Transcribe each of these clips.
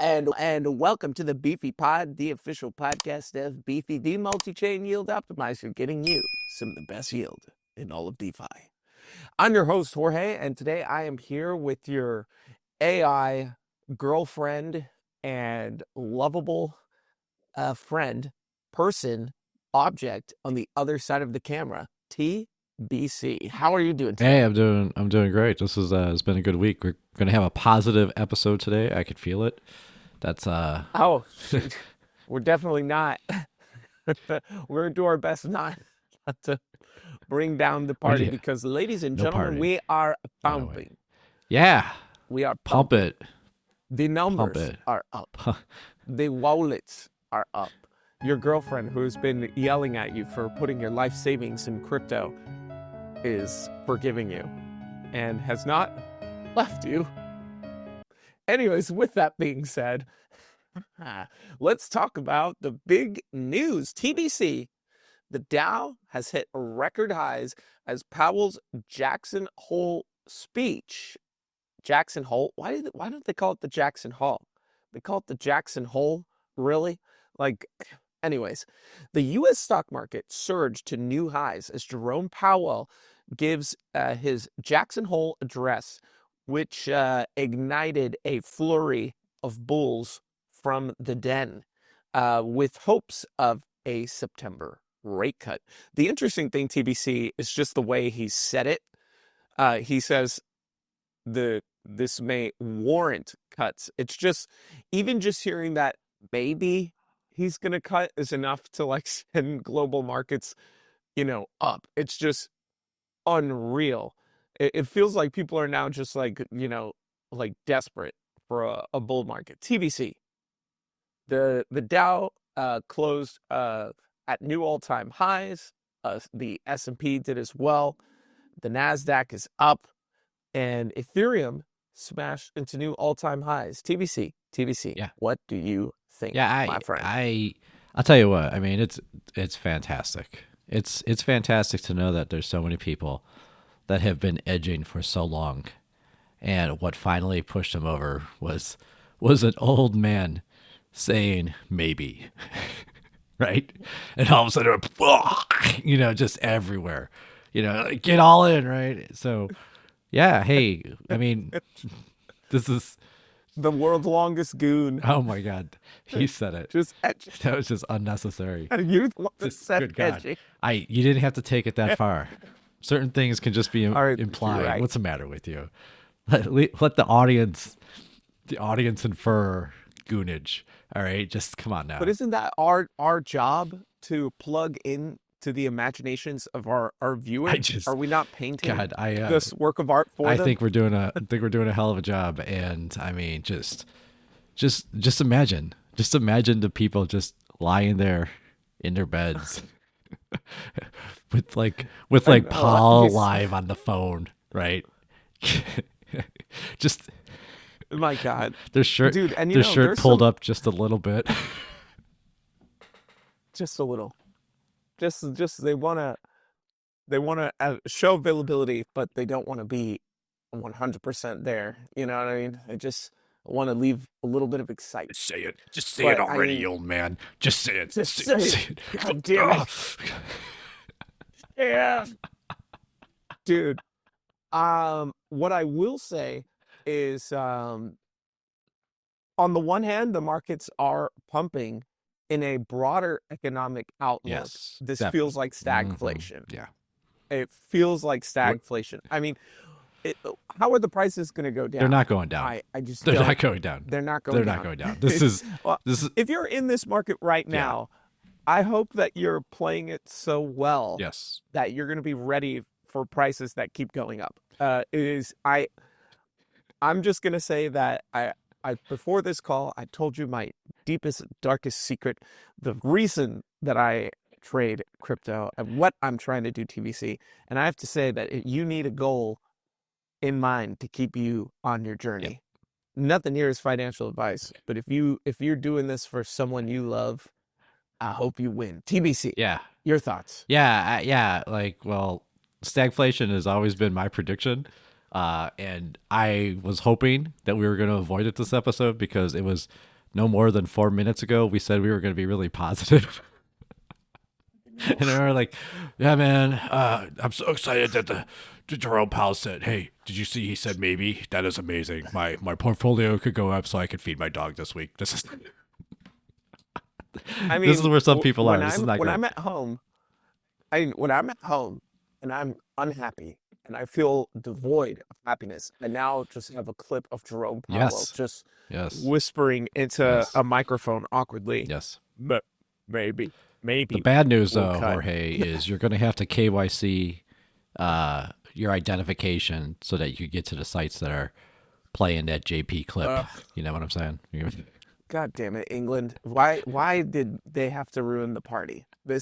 and welcome to the Beefy Pod, the official podcast of Beefy, the multi-chain yield optimizer, getting you some of the best yield in all of DeFi. I'm your host, Jorge, and today I am here with your AI girlfriend and lovable person, object on the other side of the camera, TBC. How are you doing today? Hey, I'm doing great. This is it's been a good week. We're gonna have a positive episode today. I could feel it. That's Oh, we're definitely not. We're gonna do our best not to bring down the party because, ladies and No gentlemen, party. we are Oh, wait. pumping. Yeah, We are pump pumping. it. The numbers it. are up. The wallets are up. Your girlfriend, who's been yelling at you for putting your life savings in crypto, is forgiving you and has not left you. Anyways, with that being said, let's talk about the big news. TBC, the Dow has hit record highs as Powell's Jackson Hole speech. Jackson Hole? Why don't they call it the Jackson Hole? They call it the Jackson Hole? Really? Anyways, the U.S. stock market surged to new highs as Jerome Powell gives his Jackson Hole address, which ignited a flurry of bulls from the den with hopes of a September rate cut. The interesting thing, TBC, is just the way he said it. He says this may warrant cuts. It's just, even just hearing that maybe he's going to cut is enough to send global markets, up. It's just unreal. It feels like people are now just desperate for a bull market. TBC, the Dow closed at new all-time highs. The S&P did as well. The NASDAQ is up, and Ethereum smashed into new all-time highs. TBC. Yeah. What do you think, my friend? I'll tell you what. I mean, it's fantastic. It's fantastic to know that there's so many people that have been edging for so long, and what finally pushed them over was an old man saying maybe, right? And all of a sudden, just everywhere, get all in, right? So, yeah. Hey, I mean, this is the world's longest goon. Oh my God, he said it. Just edging. That was just unnecessary. You said Good God. edging. You didn't have to take it that far. Certain things can just be right, implied. right. What's the matter with you? Let the audience infer goonage. All right, just come on now. But isn't that our job to plug in to the imaginations of our viewers? Are we not painting this work of art for them? I think we're doing a hell of a job. And I mean, just imagine the people just lying there in their beds with Paul live on the phone, right? Just, my God, their shirt, dude, and their shirt pulled up just a little bit, just a little, just they want to show availability, but they don't want to be 100% there. You know what I mean? I just want to leave a little bit of excitement. Just say it already, old man. Just say it. Just say it. God damn it. Yeah, dude. What I will say is, on the one hand, the markets are pumping in a broader economic outlook. Yes, this definitely. feels like stagflation. Yeah, it feels like stagflation. I mean, how are the prices going to go down? They're not going down. They're not going down. They're not going down. They're not going down. This is. If you're in this market right now, I hope that you're playing it so well. Yes. That you're going to be ready for prices that keep going up. I'm just going to say that I before this call, I told you my deepest, darkest secret, the reason that I trade crypto and what I'm trying to do, TBC. And I have to say that you need a goal in mind to keep you on your journey. Yeah. Nothing here is financial advice, but if you're doing this for someone you love, I hope you win. TBC. Yeah. Your thoughts? Yeah. Stagflation has always been my prediction. And I was hoping that we were going to avoid it this episode because it was no more than 4 minutes ago, we said we were going to be really positive. And we were like, yeah, man, I'm so excited that the Jerome Powell said, hey, did you see he said maybe? That is amazing. My portfolio could go up so I could feed my dog this week. This is I mean, this is where some people are. when This is I'm not when great. I'm at home, when I'm at home and I'm unhappy and I feel devoid of happiness, I now just have a clip of Jerome Powell Yes. just Yes. whispering into Yes. a microphone awkwardly. Yes. But maybe, The bad news, we'll though, cut. Jorge, is you're going to have to KYC your identification so that you get to the sites that are playing that JP clip. Ugh. You know what I'm saying? God damn it, England! Why did they have to ruin the party? I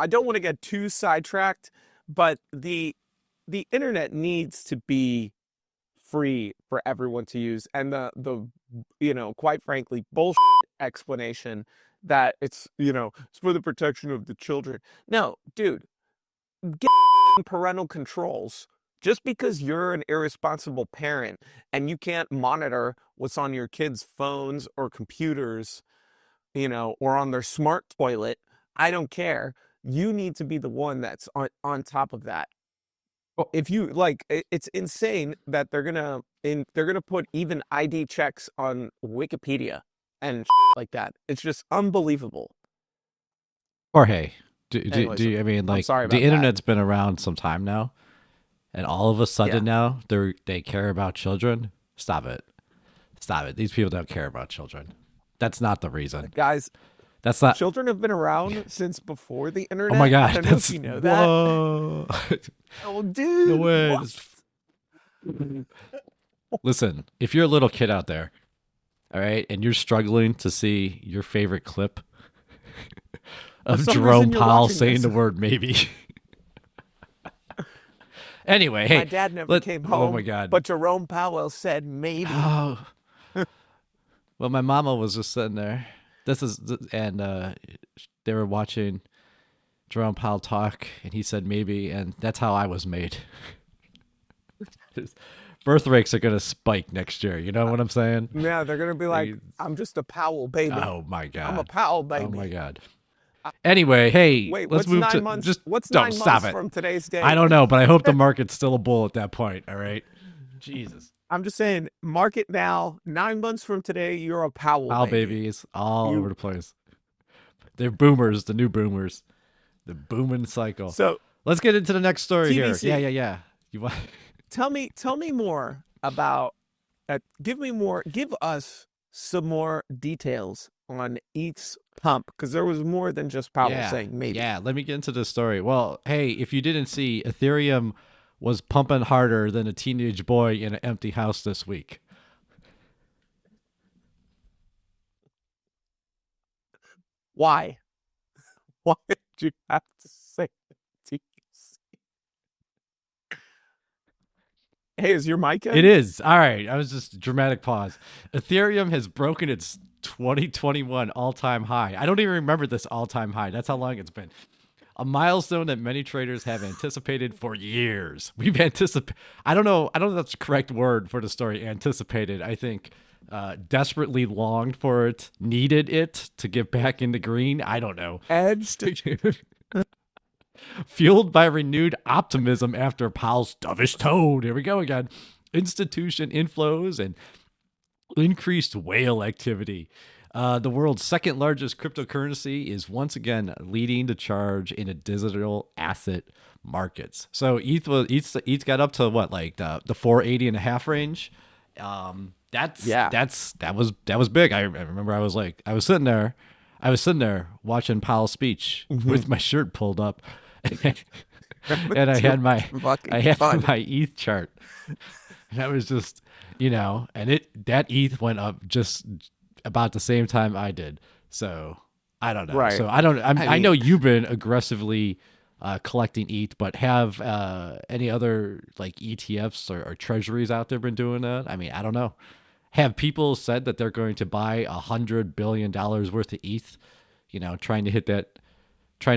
don't want to get too sidetracked, but the internet needs to be free for everyone to use, and the quite frankly bullshit explanation that it's for the protection of the children. No, dude, get parental controls. Just because you're an irresponsible parent and you can't monitor what's on your kids' phones or computers, or on their smart toilet, I don't care. You need to be the one that's on top of that. Well, If you it's insane that they're gonna put even ID checks on Wikipedia and like that. It's just unbelievable. Jorge, Anyways, I mean, I'm like, sorry the about that. internet's been around some time now, and all of a Yeah, sudden now they care about children? Stop it. Stop it. These people don't care about children. That's not the reason. guys, That's not. children have been around since before the Oh my internet. I gosh. don't know if That's. you know that. Whoa. Oh, No dude, way. what? Listen, if you're a little kid out there, all right, and you're struggling to see your favorite clip For of some Jerome reason, you're Powell watching saying this. the word maybe. Anyway, My hey, dad never came oh my home, God. but Jerome Powell said maybe. Oh, well, my mama was just sitting there. And they were watching Jerome Powell talk, and he said maybe, and that's how I was made. Birth rates are going to spike next year. You know what I'm saying? Yeah, they're gonna be like, I'm just a Powell baby. Oh my I'm a God. Powell Oh baby. my God. Anyway, hey, Wait, let's what's move to 9 months? just What's don't 9 months stop it. from today's I date? don't know, but I hope the market's still a bull at that point. All right. Jesus. I'm just saying, mark it now. 9 months from today, you're a Powell Powell baby. babies all You over the place. They're boomers, the new boomers, the booming cycle. so Let's get into the next story here. TBC. Yeah. You want? Tell me more about. Give us some more details on ETH's pump, because there was more than just Powell saying maybe. Yeah, let me get into this story. Well, hey, if you didn't see, Ethereum was pumping harder than a teenage boy in an empty house this week. Why? Why did you have to say TBC? Hey, is your mic It in? is. All right. I was just dramatic pause. Ethereum has broken its 2021 all-time high. I don't even remember this all-time high. That's how long it's been. A milestone that many traders have anticipated for years. We've anticipated. I don't know if that's the correct word for the story. Anticipated. I think desperately longed for it, needed it to get back into green. I don't know. Edged. Fueled by renewed optimism after Powell's dovish tone. Here we go again. Institution inflows and increased whale activity. The world's second largest cryptocurrency is once again leading the charge in a digital asset markets. So ETH got up to what, like the 480 and a half range. That was big. I remember I was sitting there watching Powell's speech with my shirt pulled up. And I had my ETH chart. And that was just, and that ETH went up just about the same time I did. So I don't know. Right. So I know you've been aggressively collecting ETH, but have any other like ETFs or treasuries out there been doing that? I mean, I don't know. Have people said that they're going to buy $100 billion worth of ETH, trying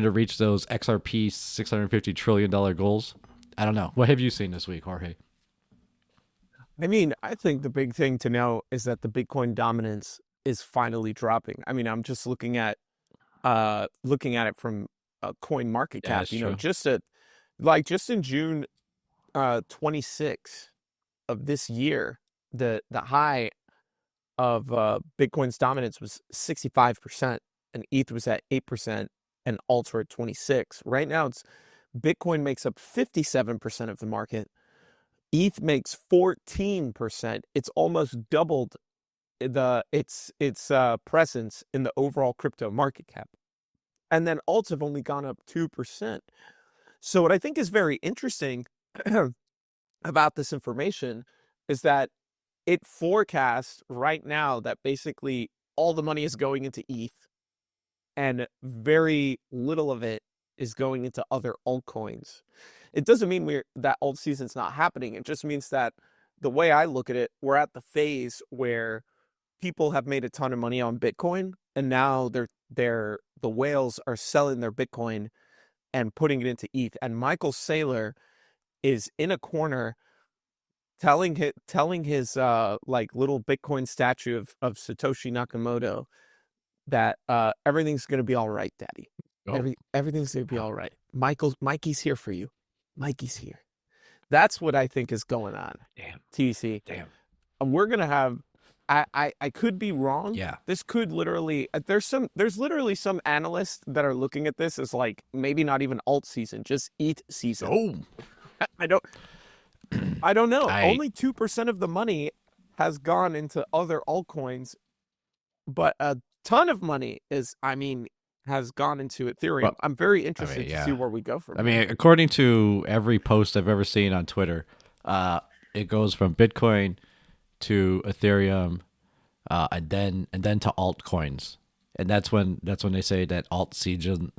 to reach those XRP $650 trillion goals? I don't know. What have you seen this week, Jorge? I mean, I think the big thing to know is that the Bitcoin dominance is finally dropping. I mean, I'm just looking at it from a coin market Yeah, cap, that's true. just in June 26 of this year, the high of Bitcoin's dominance was 65%, and ETH was at 8%, and alts were at 26. Right now, it's Bitcoin makes up 57% of the market. ETH makes 14%. It's almost doubled its presence in the overall crypto market cap. And then alts have only gone up 2%. So what I think is very interesting about this information is that it forecasts right now that basically all the money is going into ETH and very little of it is going into other altcoins. It doesn't mean that alt season's not happening. It just means that the way I look at it, we're at the phase where people have made a ton of money on Bitcoin, and now the whales are selling their Bitcoin and putting it into ETH. And Michael Saylor is in a corner telling his like little Bitcoin statue of Satoshi Nakamoto that everything's gonna be all right, Daddy. Oh, Everything's gonna be all right. Mikey's here for you. Mikey's here. That's what I think is going on. damn, TC. damn. We're gonna have. I could be wrong. Yeah. This could literally. There's literally some analysts that are looking at this as like maybe not even alt season, just ETH season. Oh, I don't know. I Only 2% of the money has gone into other altcoins, but a ton of money has gone into Ethereum. well, I'm very interested to yeah. see where we go from I here. mean, according to every post I've ever seen on Twitter, it goes from Bitcoin to Ethereum, and then to altcoins, and that's when they say that alt season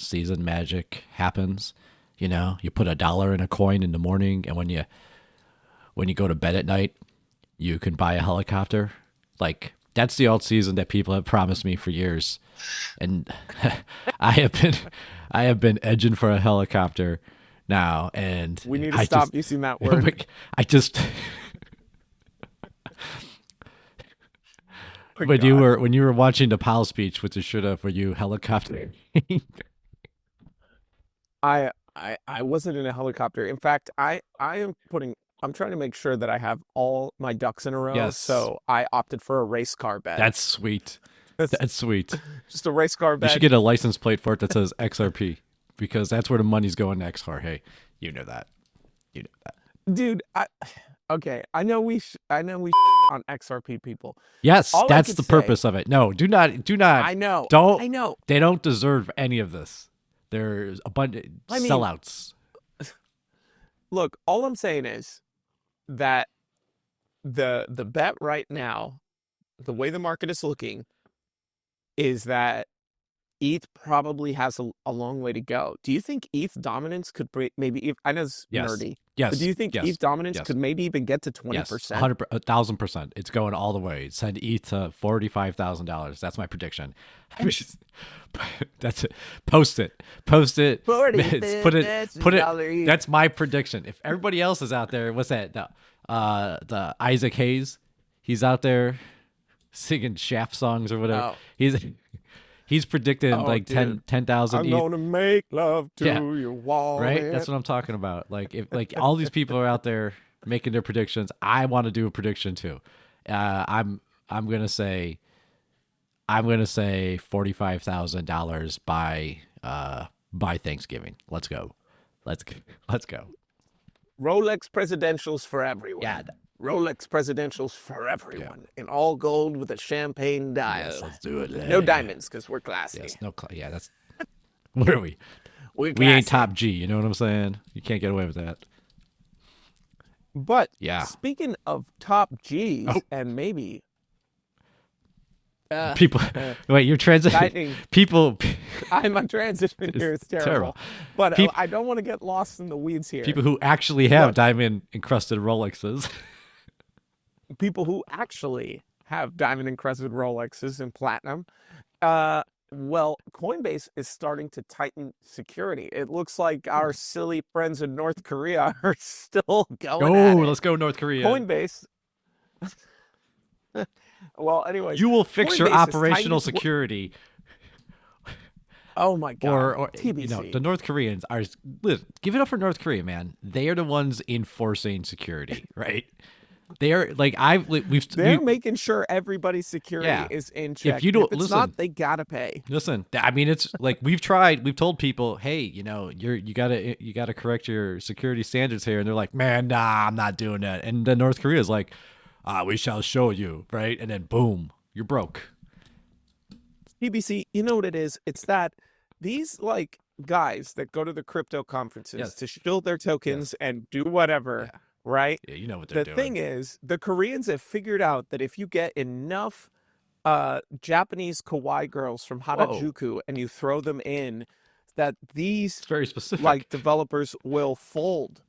magic happens. You know, you put $1 in a coin in the morning, and when you go to bed at night, you can buy a helicopter. Like that's the alt season that people have promised me for years, and I have been edging for a helicopter now, and We need to stop using that word. I just Oh, when God. you were watching the Powell speech, which is should have for you helicopter. I wasn't in a helicopter. In fact, I'm trying to make sure that I have all my ducks in a row. Yes. So I opted for a race car bed. That's sweet. That's sweet. Just a race car You bed. should get a license plate for it that says XRP because that's where the money's going next, Jorge. You know that. You know that. Dude, okay. I know we on XRP people. Yes, All I that's could the say- purpose of it. No, do not. I know. Don't. I know. They don't deserve any of this. There's a bunch of I mean- sellouts. Look, all I'm saying is that the bet right now, the way the market is looking, is that ETH probably has a long way to go. Do you think ETH dominance could maybe? I know it's Yes. nerdy, Yes. but do you think yes. ETH dominance yes. could maybe even get to Yes, 20%? 1,000%. It's going all the way. Send ETH to $45,000. That's my prediction. That's it. Post it. Put it. That's my prediction. If everybody else is out there, what's that? The Isaac Hayes. He's out there singing Shaft songs or whatever. Oh. He's predicted Oh, like dude. 10,000 I'm ETH. gonna make love to Yeah. your wallet. Right? That's what I'm talking about. Like if all these people are out there making their predictions, I want to do a prediction too. I'm gonna say $45,000 by Thanksgiving. Let's go. Let's go. Rolex presidentials for everyone. Yeah. Rolex presidentials for everyone in all gold with a champagne dial. Yes, let's do it. No diamonds because we're classy. Yes, yeah, that's what are we? We're We ain't classy. top G, you know what I'm saying? You can't get away with that. But Yeah. speaking of top G's Oh. and maybe People wait, you're transiting lightning. people My transition here is terrible. terrible. But Peop- I don't want to get lost in the weeds here. people who actually have Look. diamond encrusted Rolexes. People who actually have diamond encrusted Rolexes and platinum. Well, Coinbase is starting to tighten security. It looks like our silly friends in North Korea are still going at it. Let's go North Korea. Coinbase Well, anyways, You will fix your Coinbase is operational tightened. security. Oh my God, Or TBC. the North Koreans are. Listen, give it up for North Korea, man. They are the ones enforcing security, right? They are like They're making sure everybody's security yeah. is in If check. you And don't if it's listen, not, they gotta pay. listen. I mean, it's like we've told people, hey, you gotta correct your security standards here, and they're like, man, nah, I'm not doing that. And then North Korea is like, we shall show you, right? And then boom, you're broke. TBC, you know what it is? It's that these like guys that go to the crypto conferences Yes. to shield their tokens Yes. and do whatever, Yeah. right? Yeah, you know what they're The doing. thing is, the Koreans have figured out that if you get enough Japanese kawaii girls from Harajuku and you throw them in, that these It's very specific. like developers will fold.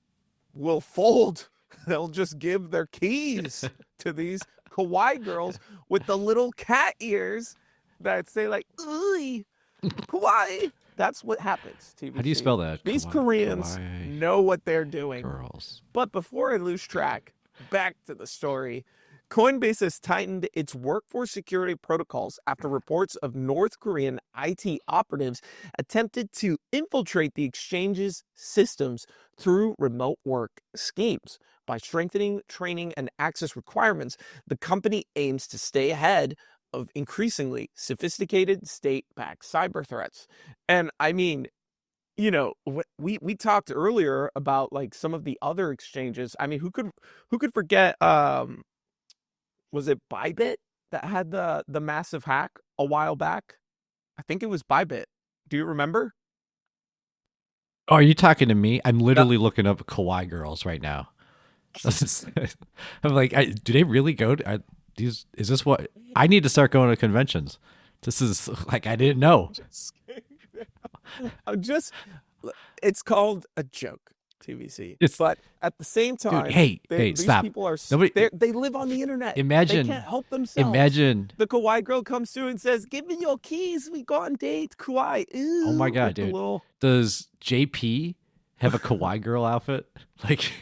They'll just give their keys to these kawaii girls with the little cat ears that say like "Ooh, kawaii." That's what happens. TBC. How do you spell that? These Koreans Kawaii know what they're doing. girls. But before I lose track, back to the story. Coinbase has tightened its workforce security protocols after reports of North Korean IT operatives attempted to infiltrate the exchange's systems through remote work schemes. By strengthening training and access requirements, the company aims to stay ahead of increasingly sophisticated state-backed cyber threats. And I mean, you know, we talked earlier about like some of the other exchanges. I mean, who could forget was it Bybit that had the massive hack a while back? I think it was Bybit. Do you remember? Oh, are you talking to me? I'm No. literally looking up kawaii girls right now. I'm like, do they really go? Is this what I need to start going to conventions? This is like I didn't know. I'm just it's called a joke, TVC. It's But at the same time, dude. Hey, these stop. people are Nobody they live on the internet. imagine. They can't help themselves. Imagine. The kawaii girl comes through and says, "Give me your keys. We go on dates." Kawaii. Ooh, Oh my god, with the dude. little... Does JP have a kawaii girl outfit? Like,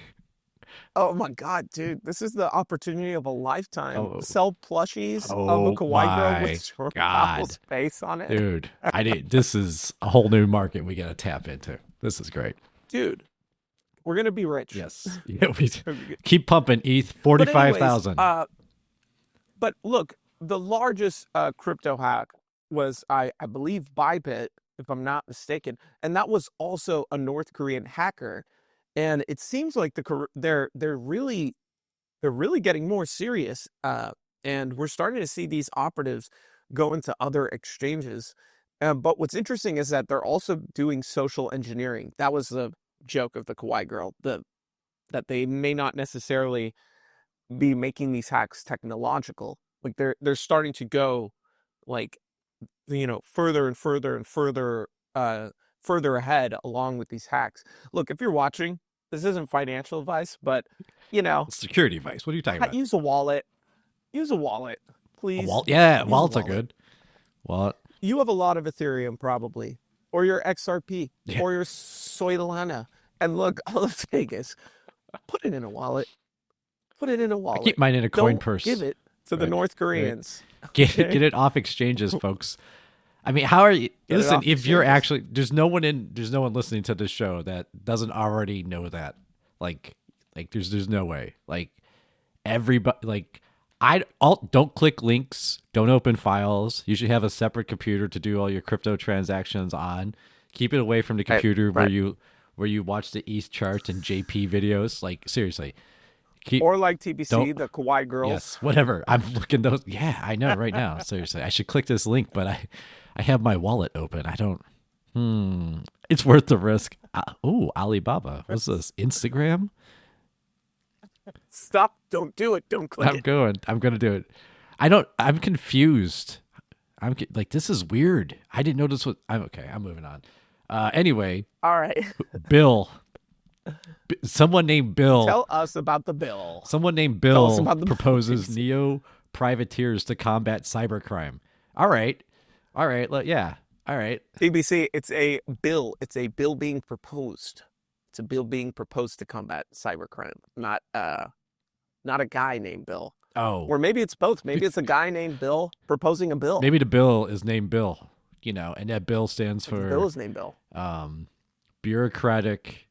Oh my god, dude! This is the opportunity of a lifetime. oh, Sell plushies of a oh kawaii girl my with Jordan god, Powell's face on it. dude. This is a whole new market we gotta tap into. This is great. Dude, we're gonna be rich. Yes. Yeah, we We're gonna be good. keep pumping ETH But anyways, 45,000. but look, the largest crypto hack was, I believe, Bybit, if I'm not mistaken, and that was also a North Korean hacker. And it seems like they're really getting more serious, and we're starting to see these operatives go into other exchanges. But what's interesting is that they're also doing social engineering. That was the joke of the kawaii girl, that they may not necessarily be making these hacks technological. Like they're starting to go like, you know, further and further and further further ahead along with these hacks. Look, if you're watching, this isn't financial advice, but you know, Security advice. What are you talking about? use a wallet. Use a wallet, A please. wallet? Yeah, Use a wallets are wallet. good. Wallet. You have a lot of Ethereum probably, or your XRP, Yeah. or your Solana. And look, all of Vegas, put it in a wallet. Put it in a I wallet. keep mine in a coin Don't purse. give it to the Right, North right. Koreans. Get Okay? it off exchanges, folks. I mean, how are you? Get it Listen, off if you're exchanges. actually there's no one listening to this show that doesn't already know that. Like there's no way. Like everybody, like don't click links, don't open files. You should have a separate computer to do all your crypto transactions on. Keep it away from the computer right. where you watch the ETH charts and JP videos. Like seriously, Or like TBC, don't- the kawaii girls. yes, whatever. I'm looking those. Yeah, I know right now. Seriously, I should click this link, but I have my wallet open. I don't. It's worth the risk. Oh, Alibaba. What's this? Instagram? Stop! Don't do it! Don't click it. I'm gonna do it. I'm confused. Like this is weird. I didn't know this was. I'm okay. I'm moving on. Anyway, All right. Bill. Someone named Bill. Tell us about the bill. Someone named Tell us Bill about the bill, proposes please. neo privateers to combat cybercrime. All right. Yeah. All right. TBC, it's a bill. It's a bill being proposed. It's a bill being proposed to combat cybercrime, not not a guy named Bill. Oh, Or maybe it's both. Maybe it's a guy named Bill proposing a bill. maybe the bill is named Bill, and that bill stands Maybe for Bill is named Bill. bureaucratic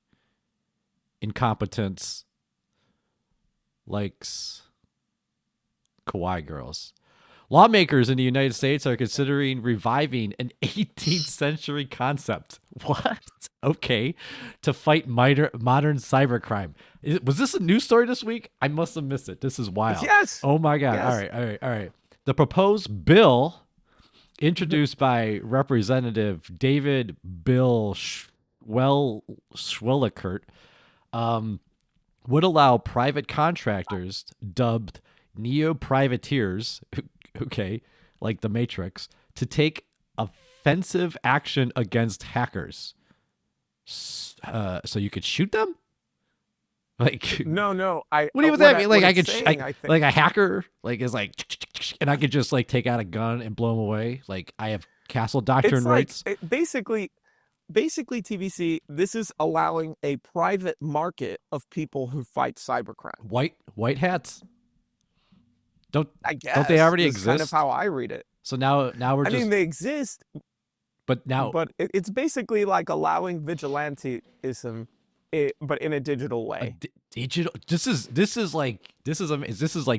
incompetence likes kawaii girls. Lawmakers in the United States are considering reviving an 18th century concept. What? Okay. To fight modern cybercrime. Was this a news story this week? I must have missed it. This is wild. Yes. Oh my God. Yes. All right. The proposed bill, introduced by Representative David Bill Schwellikert, would allow private contractors dubbed neo-privateers, okay, like the Matrix, to take offensive action against hackers. So you could shoot them? Like No. what do you that mean? Like I could, saying, like a hacker, like is like, and I could just like take out a gun and blow them away. Like I have castle doctrine rights. Basically, TBC, this is allowing a private market of people who fight cybercrime. White hats. Don't they already exist? Kind of how I read it. So now we're just. I mean, they exist, but it's basically like allowing vigilantism, but in a digital way. Digital. This is like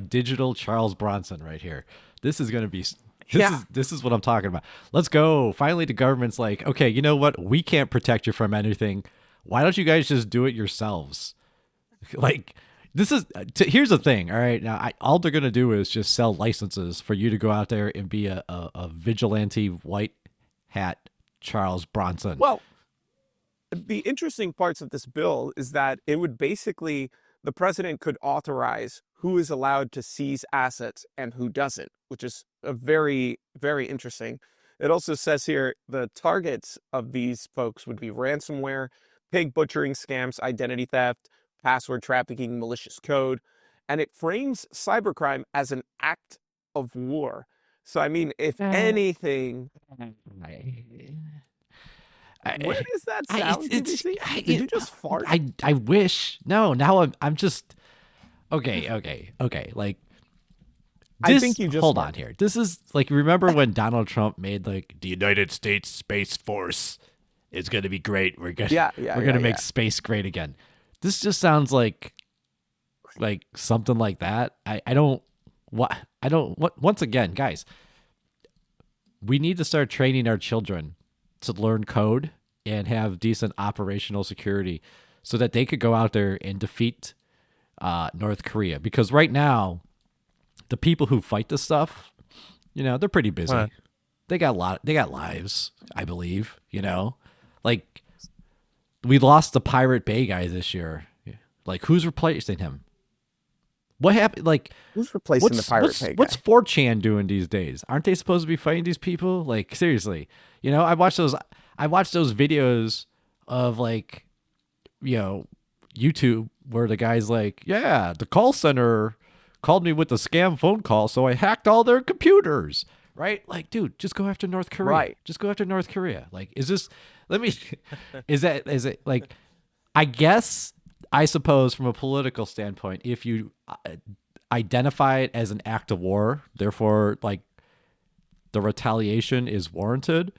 digital Charles Bronson right here. This is gonna be. This is what I'm talking about. Let's go. Finally, the government's like, okay, you know what? We can't protect you from anything. Why don't you guys just do it yourselves? Like. Here's the thing, all right? Now, all they're going to do is just sell licenses for you to go out there and be a vigilante white hat Charles Bronson. Well, the interesting parts of this bill is that it would basically, the president could authorize who is allowed to seize assets and who doesn't, which is a very, very interesting. It also says here the targets of these folks would be ransomware, pig butchering scams, identity theft, password trafficking, malicious code, and it frames cybercrime as an act of war. So, I mean, if anything, where does that sound? Did you just fart? I wish. No, now I'm just okay. Like, I think you just hold on here. This is like, remember when Donald Trump made like the United States Space Force is going to be great. We're gonna make space great again. This just sounds like something like that. Once again, guys, we need to start training our children to learn code and have decent operational security so that they could go out there and defeat North Korea. Because right now, the people who fight this stuff, they're pretty busy. Right. They got lives, I believe, like we lost the Pirate Bay guy this year. Like, who's replacing him? What happened? Like, who's replacing the Pirate Bay guy? What's 4chan doing these days? Aren't they supposed to be fighting these people? Like, seriously, I watched those videos of like, YouTube where the guy's like, yeah, the call center called me with a scam phone call, so I hacked all their computers. Right? Like, dude, just go after North Korea. Right. Just go after North Korea. Like, is it like, I suppose from a political standpoint, if you identify it as an act of war, therefore, like, the retaliation is warranted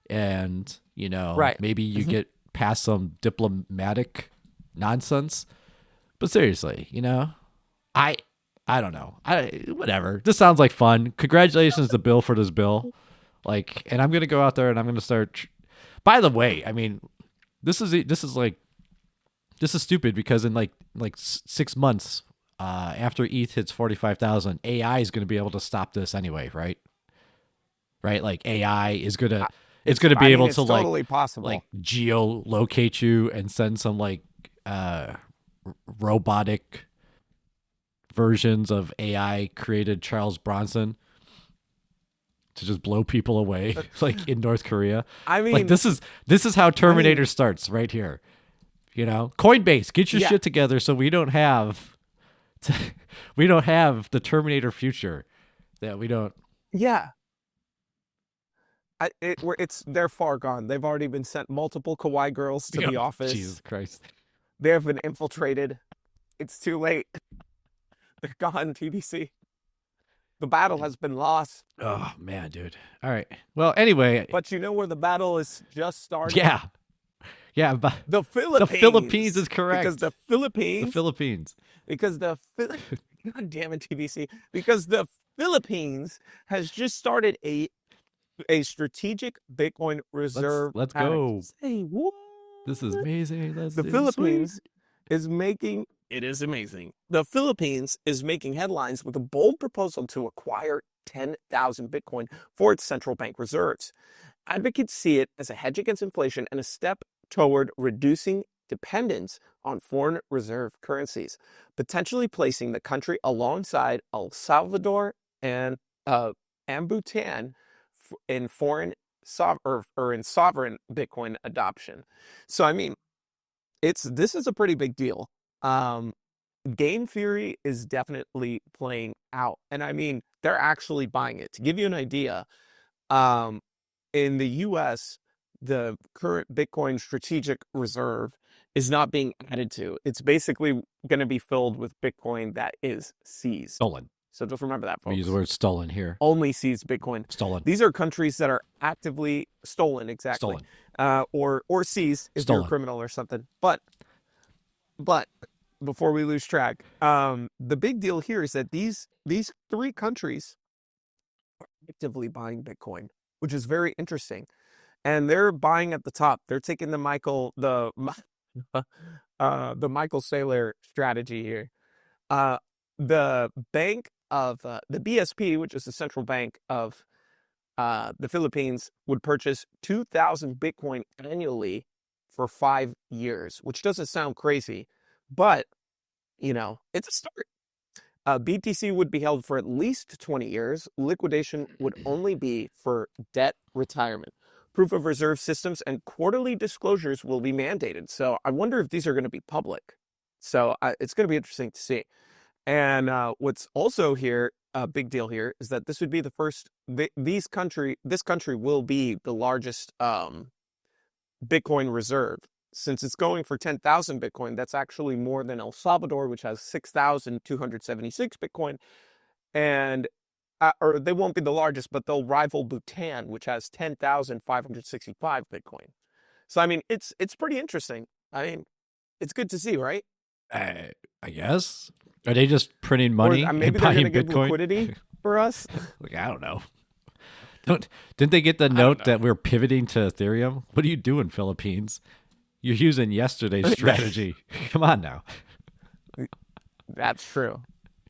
and, right. Maybe you get past some diplomatic nonsense. But seriously, I don't know. Whatever. This sounds like fun. Congratulations to Bill for this bill. Like, and I'm gonna go out there and I'm gonna start. By the way, I mean, this is stupid because in like 6 months after ETH hits 45,000, AI is gonna be able to stop this anyway, right? Right? Like AI is gonna be able to totally possible. Like geolocate you and send some like robotic versions of AI created Charles Bronson to just blow people away, like in North Korea. I mean, like this is how Terminator starts right here. Coinbase, get your shit together so we don't have the Terminator future that we don't. Yeah. They're far gone. They've already been sent multiple kawaii girls to the office. Jesus Christ. They have been infiltrated. It's too late. They're gone, TBC. The battle has been lost. Oh man, dude. All right. Well, anyway. But you know where the battle is just starting? Yeah. Yeah, but the Philippines. The Philippines is correct. Because the Philippines. The Philippines. Because God damn it, TBC. Because the Philippines has just started a strategic Bitcoin reserve. Let's go. Say what? This is amazing. The Philippines is making. It is amazing. The Philippines is making headlines with a bold proposal to acquire 10,000 Bitcoin for its central bank reserves. Advocates see it as a hedge against inflation and a step toward reducing dependence on foreign reserve currencies, potentially placing the country alongside El Salvador and Bhutan in foreign or in sovereign Bitcoin adoption. So, I mean, this is a pretty big deal. Game theory is definitely playing out, and I mean, they're actually buying it. To give you an idea, in the U.S., the current Bitcoin strategic reserve is not being added to. It's basically going to be filled with Bitcoin that is seized. Stolen. So just remember that, folks. We use the word stolen here. Only seized Bitcoin. Stolen. These are countries that are actively stolen, exactly. Stolen. Or seized if Stolen. you're a criminal or something. But before we lose track, the big deal here is that these three countries are actively buying Bitcoin, which is very interesting. And they're buying at the top. They're taking the Michael Saylor strategy here. The bank of the BSP, which is the central bank of the Philippines, would purchase 2,000 Bitcoin annually for 5 years, which doesn't sound crazy, but it's a start. BTC would be held for at least 20 years. Liquidation would only be for debt retirement. Proof of reserve systems and quarterly disclosures will be mandated. So I wonder if these are going to be public. So it's going to be interesting to see. And what's also here, a big deal here, is that this would be the first. This country will be the largest Bitcoin reserve. Since it's going for 10,000 Bitcoin, that's actually more than El Salvador, which has 6,276 Bitcoin. And or they won't be the largest, but they'll rival Bhutan, which has 10,565 Bitcoin. So, I mean, it's pretty interesting. I mean, it's good to see, right? I guess. Are they just printing money maybe and they're buying going to give Bitcoin? Liquidity for us? Like, I don't know. Didn't they get the note that we're pivoting to Ethereum? What are you doing, Philippines? You're using yesterday's strategy. Come on now. That's true.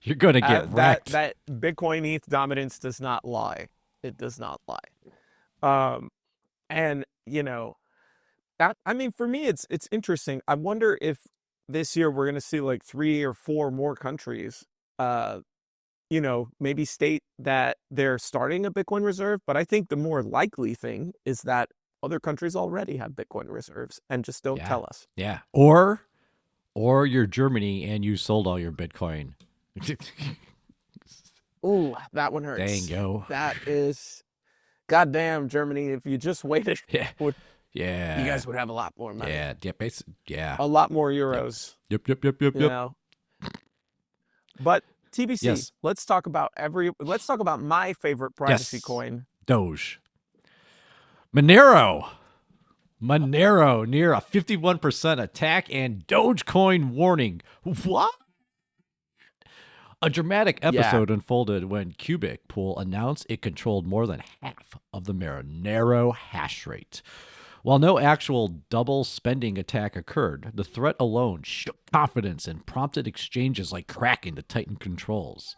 You're going to get wrecked. That Bitcoin ETH dominance does not lie. It does not lie. And I mean, for me, it's interesting. I wonder if this year we're going to see like 3 or 4 more countries, maybe state that they're starting a Bitcoin reserve. But I think the more likely thing is that other countries already have Bitcoin reserves and just don't tell us. Yeah. Or you're Germany and you sold all your Bitcoin. Ooh, that one hurts. Dango. That is, goddamn, Germany. If you just waited, yeah, you guys would have a lot more money. Yeah, a lot more euros. Yep. But TBC, let's talk about my favorite privacy coin, Doge. Monero near a 51% attack and Dogecoin warning. What? A dramatic episode unfolded when Cubic Pool announced it controlled more than half of the Monero hash rate. While no actual double spending attack occurred, the threat alone shook confidence and prompted exchanges like Kraken to tighten controls.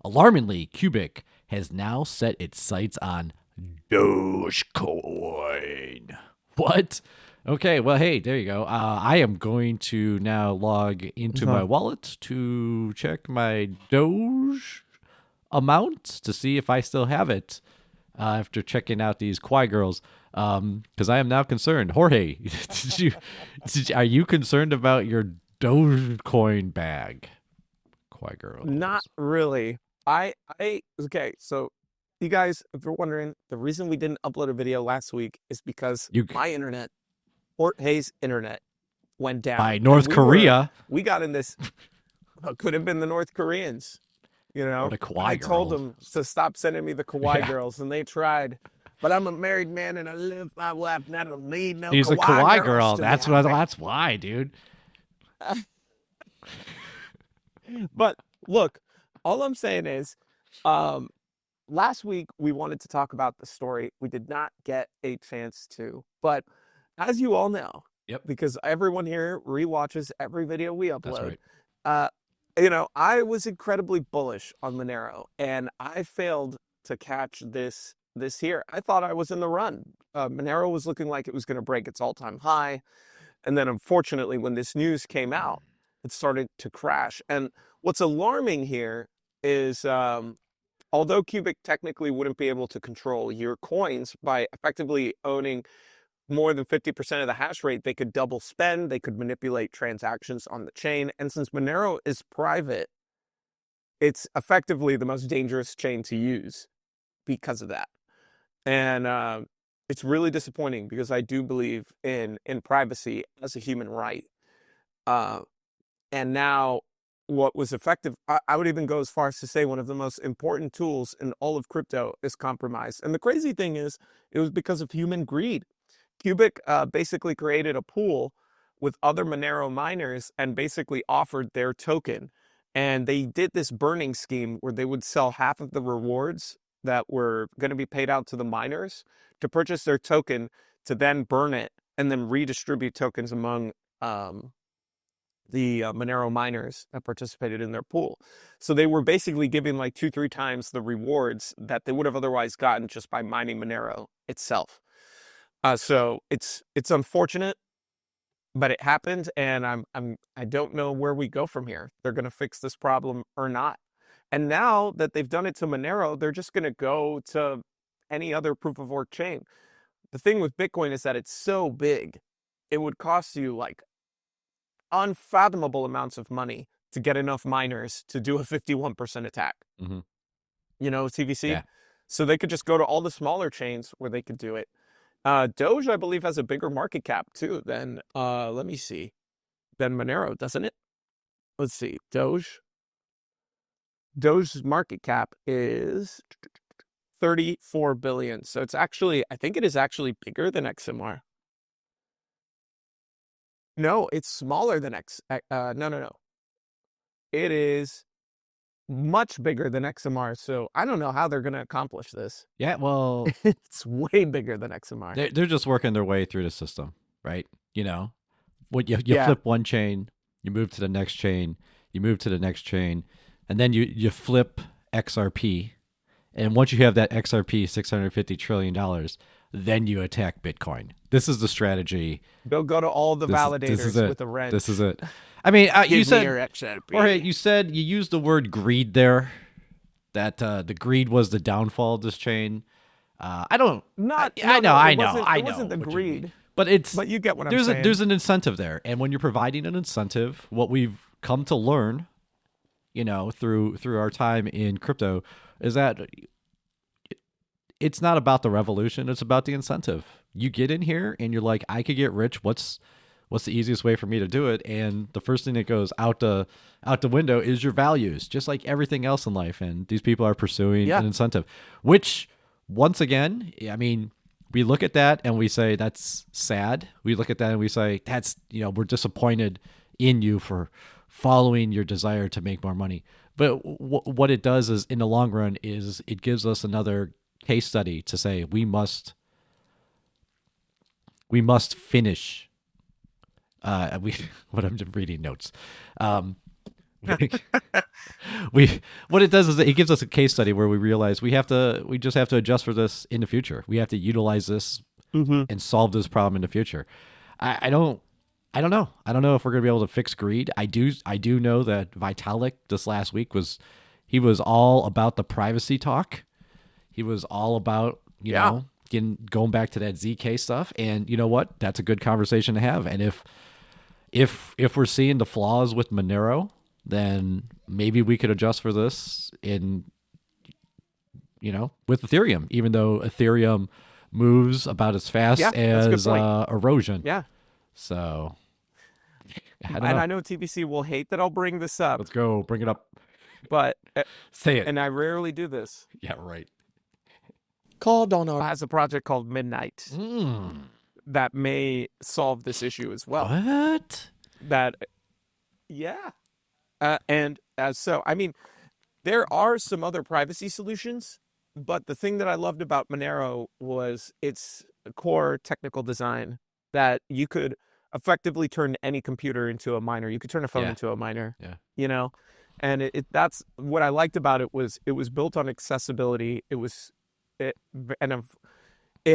Alarmingly, Cubic has now set its sights on Dogecoin. What? Okay, well, hey, there you go. I am going to now log into my wallet to check my Doge amount to see if I still have it after checking out these Kwai girls, because I am now concerned. Jorge, are you concerned about your Dogecoin bag? Kwai girls. Not really. Okay, so you guys, if you're wondering, the reason we didn't upload a video last week is because my internet, Jorge's internet, went down. By North Korea. We got in this. It could have been the North Koreans. You Or know, the I Kawaii told girls. them to stop sending me the Kawaii Yeah. girls, and they tried. But I'm a married man, and I live with my wife, and I don't need no He's a Kawaii Kawaii girls girl. to be That's happy. why, dude. But look, all I'm saying is, um, last week we wanted to talk about the story. We did not get a chance to, but as you all know, Yep. because everyone here rewatches every video we That's upload, right. uh, I was incredibly bullish on Monero, and I failed to catch this here. I thought I was in the run. Monero was looking like it was going to break its all-time high, and then unfortunately, when this news came out, it started to crash. And what's alarming here is, although Cubic technically wouldn't be able to control your coins by effectively owning more than 50% of the hash rate, they could double spend, they could manipulate transactions on the chain. And since Monero is private, it's effectively the most dangerous chain to use because of that. And it's really disappointing because I do believe in privacy as a human right. Uh, and now what was effective, I would even go as far as to say one of the most important tools in all of crypto is compromised. And the crazy thing is, it was because of human greed. Cubic basically created a pool with other Monero miners and basically offered their token. And they did this burning scheme where they would sell half of the rewards that were going to be paid out to the miners to purchase their token, to then burn it and then redistribute tokens among the Monero miners that participated in their pool. So they were basically giving like 2-3 times the rewards that they would have otherwise gotten just by mining Monero itself. So it's unfortunate, but it happened, and I don't know where we go from here. They're going to fix this problem or not. And now that they've done it to Monero, they're just going to go to any other proof of work chain. The thing with Bitcoin is that it's so big, it would cost you like unfathomable amounts of money to get enough miners to do a 51% attack. Mm-hmm. You know, TBC. Yeah. So they could just go to all the smaller chains where they could do it. Doge, I believe, has a bigger market cap too than let me see, than Monero, doesn't it? Let's see. Doge's market cap is 34 billion. So it's actually, I think it is actually bigger than XMR. No, it's smaller than no. It is much bigger than XMR. So I don't know how they're going to accomplish this. Yeah, well, It's way bigger than XMR. they're just working their way through the system, right? You know, what you Yeah. flip one chain, you move to the next chain, you move to the next chain, and then you flip XRP. And once you have that XRP $650 trillion, then you attack Bitcoin. This is the strategy. They'll go to all the validators This is it. with a wrench. This is it. I mean, you Give said, me your XRP. Jorge, you used the word greed there. That the greed was the downfall of this chain. I don't. Not. I know. It wasn't the what you greed. mean. But it's. But you get what I'm saying. There's an incentive there, and when you're providing an incentive, what we've come to learn, through our time in crypto, is that it's not about the revolution; it's about the incentive. You get in here, and you're like, I could get rich. What's the easiest way for me to do it? And the first thing that goes out the window is your values, just like everything else in life. And these people are pursuing an incentive, which, once again, I mean, we look at that and we say that's sad. We look at that and we say that's, we're disappointed in you for following your desire to make more money. But what it does is, in the long run, is it gives us another case study to say we must finish. I'm reading notes. What it does is it gives us a case study where we realize we just have to adjust for this in the future. We have to utilize this and solve this problem in the future. I don't know. I don't know if we're going to be able to fix greed. I do know that Vitalik this last week he was all about the privacy talk. He was all about, going back to that ZK stuff. And you know what? That's a good conversation to have. And if we're seeing the flaws with Monero, then maybe we could adjust for this with Ethereum, even though Ethereum moves about as fast as erosion. Yeah. So I know TBC will hate that I'll bring this up, Let's go. Bring it up. but Say it. and I rarely do this. Yeah, right. Cardano has a project called Midnight Mm. that may solve this issue as well. What? Yeah. So, I mean, there are some other privacy solutions, but the thing that I loved about Monero was its core technical design that you could effectively turn any computer into a miner. You could turn a phone into a miner. Yeah. You know, and that's what I liked about it was built on accessibility. It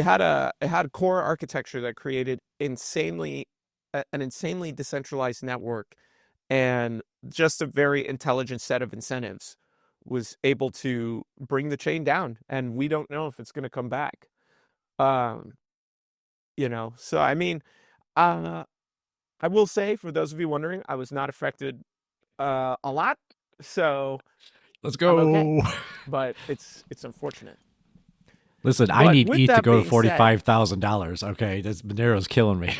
had a core architecture that created an insanely decentralized network, and just a very intelligent set of incentives was able to bring the chain down, and we don't know if it's going to come back. So I mean, I will say, for those of you wondering, I was not affected a lot, so Let's go. I'm okay. But it's unfortunate. Listen, I need with ETH to that go to being said- $45,000. Okay, this Monero's killing me.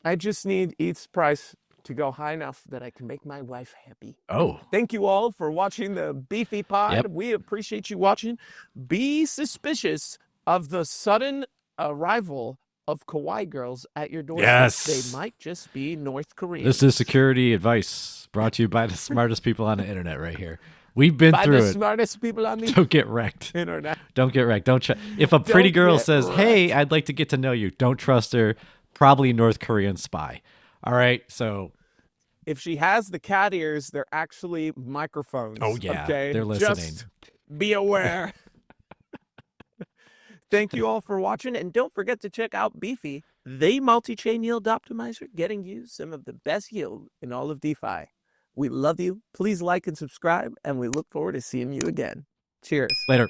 I just need ETH's price to go high enough that I can make my wife happy. Oh, Thank you all for watching the Beefy Pod. Yep. We appreciate you watching. Be suspicious of the sudden arrival of kawaii girls at your doorstep. Yes. They might just be North Korean. this is security advice brought to you by the smartest people on the internet right here. We've been by through the it. smartest people on the Don't get wrecked. internet. Don't get wrecked. Don't if a pretty Don't girl get says, "Hey, I'd like to get to know you," don't trust her. Probably North Korean spy. All right, so If she has the cat ears, they're actually microphones. Oh, yeah, okay? they're listening. Just be aware. Thank you all for watching, and don't forget to check out Beefy, the multi-chain yield optimizer, getting you some of the best yield in all of DeFi. We love you. Please like and subscribe, and we look forward to seeing you again. Cheers. later.